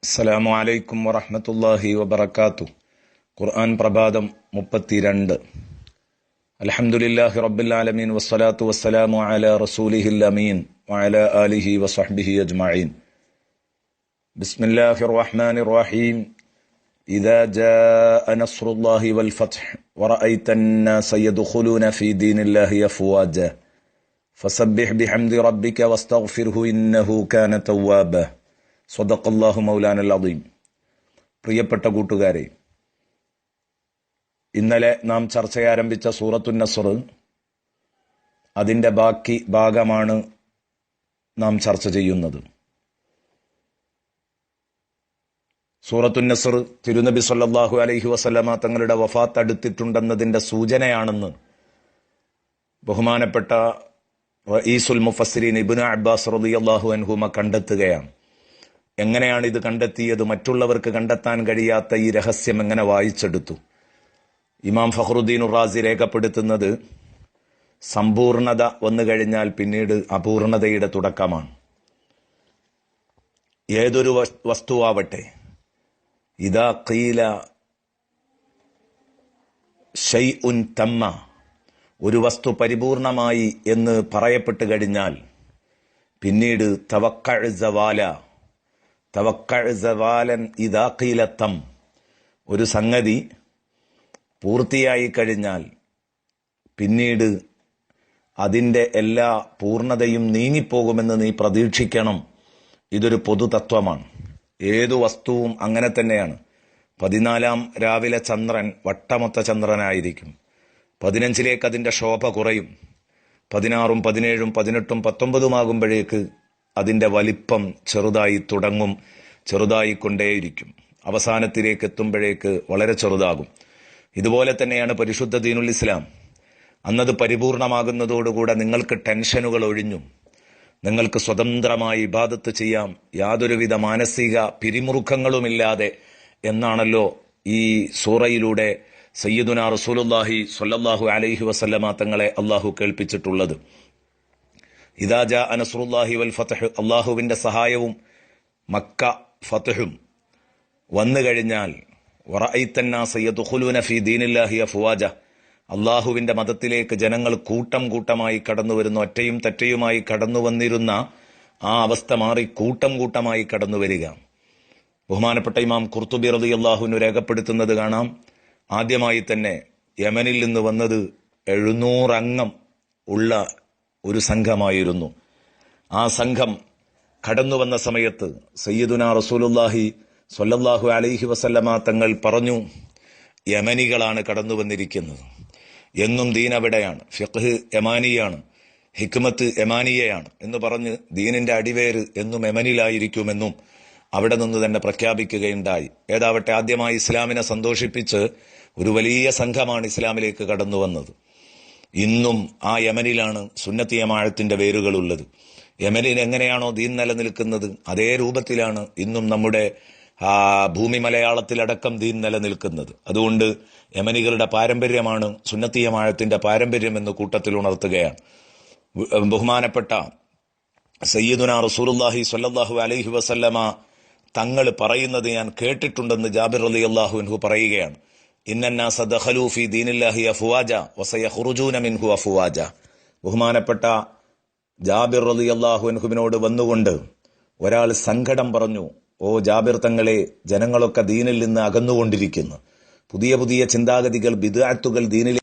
അസ്സലാമു അലൈക്കും വറഹ്മത്തുള്ളാഹി വബറകാതുഹു. ഖുർആൻ പ്രഭാതം 32. അൽഹംദുലില്ലാഹി റബ്ബിൽ ആലമീൻ വസ്സലാത്തു വസ്സലാമു അലാ റസൂലിഹിൽ അമീൻ വഅലാ ആലിഹി വസഹ്ബിഹി അജ്മഈൻ. ബിസ്മില്ലാഹിർ റഹ്മാനിർ റഹീം. ഇദാ ജാഅ നസ്റുല്ലാഹി വൽ ഫത്ഹ് വറഅയ്തൻ നാസ യദ്ഖുലൂന ഫീ ദീനില്ലാഹി അഫ്വാജ ഫസബ്ബിഹ് ബിഹംദി റബ്ബിക വസ്തഗ്ഫിർഹു ഇന്നഹു കാന തവ്വാബ. സ്വദഖല്ലാഹു മൗലാനൽ അദീം. പ്രിയപ്പെട്ട കൂട്ടുകാരെ, ഇന്നലെ നാം ചർച്ചയാരംഭിച്ച സൂറത്തുൻ നസ്ർ, അതിൻ്റെ ബാക്കി ഭാഗമാണ് നാം ചർച്ച ചെയ്യുന്നത്. സൂറത്തുൻ നസ്ർ തിരുനബി സല്ലല്ലാഹു അലൈഹി വസല്ലമ തങ്ങളുടെ വഫാത്ത് അടുത്തിട്ടുണ്ടെന്നതിൻ്റെ സൂചനയാണെന്ന് ബഹുമാനപ്പെട്ട റഈസുൽ മുഫസ്സിരീൻ ഇബ്നു അബ്ബാസ് റളിയല്ലാഹു അൻഹുമ കണ്ടെത്തുകയാണ്. എങ്ങനെയാണ് ഇത് കണ്ടെത്തിയത്? മറ്റുള്ളവർക്ക് കണ്ടെത്താൻ കഴിയാത്ത ഈ രഹസ്യം എങ്ങനെ വായിച്ചെടുത്തു? ഇമാം ഫഖ്റുദ്ദീൻ റാസി രേഖപ്പെടുത്തുന്നത്, സമ്പൂർണത വന്നു കഴിഞ്ഞാൽ പിന്നീട് അപൂർണതയുടെ തുടക്കമാണ്. ഏതൊരു വസ്തുവാവട്ടെ, ഇദാ ഖീല ശൈഉൻ തമ്മ, ഒരു വസ്തു പരിപൂർണമായി എന്ന് പറയപ്പെട്ട് കഴിഞ്ഞാൽ പിന്നീട് തവക്കഅ സവാലൻ ഇദാ ഖീല തം, ഒരു സംഗതി പൂർത്തിയായി കഴിഞ്ഞാൽ പിന്നീട് അതിൻ്റെ എല്ലാ പൂർണ്ണതയും നീങ്ങിപ്പോകുമെന്ന് നീ പ്രതീക്ഷിക്കണം. ഇതൊരു പൊതുതത്വമാണ്. ഏതു വസ്തുവും അങ്ങനെ തന്നെയാണ്. 14 രാവിലെ ചന്ദ്രൻ വട്ടമൊത്ത ചന്ദ്രനായിരിക്കും. 15 അതിൻ്റെ ശോഭ കുറയും. 16, 17, 18, 19 ആകുമ്പോഴേക്ക് അതിൻ്റെ വലിപ്പം ചെറുതായി തുടങ്ങും. ചെറുതായിക്കൊണ്ടേയിരിക്കും. അവസാനത്തിലേക്ക് എത്തുമ്പോഴേക്ക് വളരെ ചെറുതാകും. ഇതുപോലെ തന്നെയാണ് പരിശുദ്ധ ദീനുൽ ഇസ്ലാം. അന്നത് പരിപൂർണമാകുന്നതോടുകൂടെ നിങ്ങൾക്ക് ടെൻഷനുകൾ ഒഴിഞ്ഞു. നിങ്ങൾക്ക് സ്വതന്ത്രമായി ഇബാദത്ത് ചെയ്യാം, യാതൊരുവിധ മാനസിക പിരിമുറുക്കങ്ങളുമില്ലാതെ എന്നാണല്ലോ ഈ സൂറയിലൂടെ സയ്യിദുനാ റസൂലുള്ളാഹി സ്വല്ലല്ലാഹു അലൈഹി വസല്ലമ തങ്ങളെ അള്ളാഹു കേൾപ്പിച്ചിട്ടുള്ളത്. ഇദാ ജാഅ നസ്റുല്ലാഹി വൽ ഫത്ഹ്, അള്ളാഹുവിൻ്റെ സഹായവും മക്ക ഫത്ഹും വന്നു കഴിഞ്ഞാൽ, വറഅയ്തൻ നാസ യദ്ഖുലൂന ഫീ ദീനില്ലാഹി അഫ്വാജ, അള്ളാഹുവിൻ്റെ മതത്തിലേക്ക് ജനങ്ങൾ കൂട്ടം കൂട്ടമായി കടന്നു വരുന്നു. ഒറ്റയും തെറ്റയുമായി കടന്നു വന്നിരുന്ന ആ അവസ്ഥ മാറി കൂട്ടം കൂട്ടമായി കടന്നു വരിക. ബഹുമാനപ്പെട്ട ഇമാം ഖുർത്തുബി റളിയല്ലാഹു അൻഹു രേഖപ്പെടുത്തുന്നത് കാണാം. ആദ്യമായി തന്നെ യമനിൽ നിന്ന് വന്നത് 700 അംഗം ഉള്ള ഒരു സംഘമായിരുന്നു. ആ സംഘം കടന്നു വന്ന സമയത്ത് സയ്യിദുനാ റസൂലുള്ളാഹി സ്വല്ലല്ലാഹു അലൈഹി വസല്ലമ തങ്ങൾ പറഞ്ഞു, യമനികളാണ് കടന്നു വന്നിരിക്കുന്നത്. എന്നും ദീൻ അവിടെയാണ്, ഫിഖ്ഹ് യമാനിയാണ്, ഹിക്മത്ത് യമാനിയയാണ് എന്ന് പറഞ്ഞ് ദീനിന്റെ അടിവേര് എന്നും യമനിലായിരിക്കുമെന്നും അവിടെ നിന്ന് തന്നെ പ്രഖ്യാപിക്കുകയുണ്ടായി. ഏതാവട്ടെ, ആദ്യമായി ഇസ്ലാമിനെ സന്തോഷിപ്പിച്ച് ഒരു വലിയ സംഘമാണ് ഇസ്ലാമിലേക്ക് കടന്നു വന്നത്. ഇന്നും ആ യമനിലാണ് സുന്നത്തി ജമാഅത്തിന്റെ വേരുകളുള്ളത്. യമനിൽ എങ്ങനെയാണോ ദീൻ നിലനിൽക്കുന്നത്, അതേ രൂപത്തിലാണ് ഇന്നും നമ്മുടെ ഭൂമി മലയാളത്തിലടക്കം ദീൻ നിലനിൽക്കുന്നത്. അതുകൊണ്ട് യമനികളുടെ പാരമ്പര്യമാണ് സുന്നത്തി ജമാഅത്തിന്റെ പാരമ്പര്യം എന്ന് കൂട്ടത്തിൽ ഉണർത്തുകയാണ്. ബഹുമാനപ്പെട്ട സയ്യിദുനാ റസൂലുള്ളാഹി സ്വല്ലല്ലാഹു അലൈഹി വസല്ലമ തങ്ങൾ പറയുന്നത് ഞാൻ കേട്ടിട്ടുണ്ടെന്ന് ജാബിർ റളിയല്ലാഹു അൻഹു പറയുകയാണ്. ഇന്നന്നാസ ദഖലൂ ഫീ ദീനില്ലാഹി അഫ്വാജ വസയഖ്റുജൂന മിൻഹു അഫ്വാജ. ബഹുമാനപ്പെട്ട ജാബിർ റളിയല്ലാഹു അൻഹുവിനോട് വന്നുകൊണ്ട് ഒരാൾ സങ്കടം പറഞ്ഞു, ഓ ജാബിർ തങ്ങളെ, ജനങ്ങളൊക്കെ ദീനിൽ നിന്ന് അകന്നുകൊണ്ടിരിക്കുന്നു. പുതിയ പുതിയ ചിന്താഗതികൾ, ബിദ്അത്തുകൾ ദീനിൽ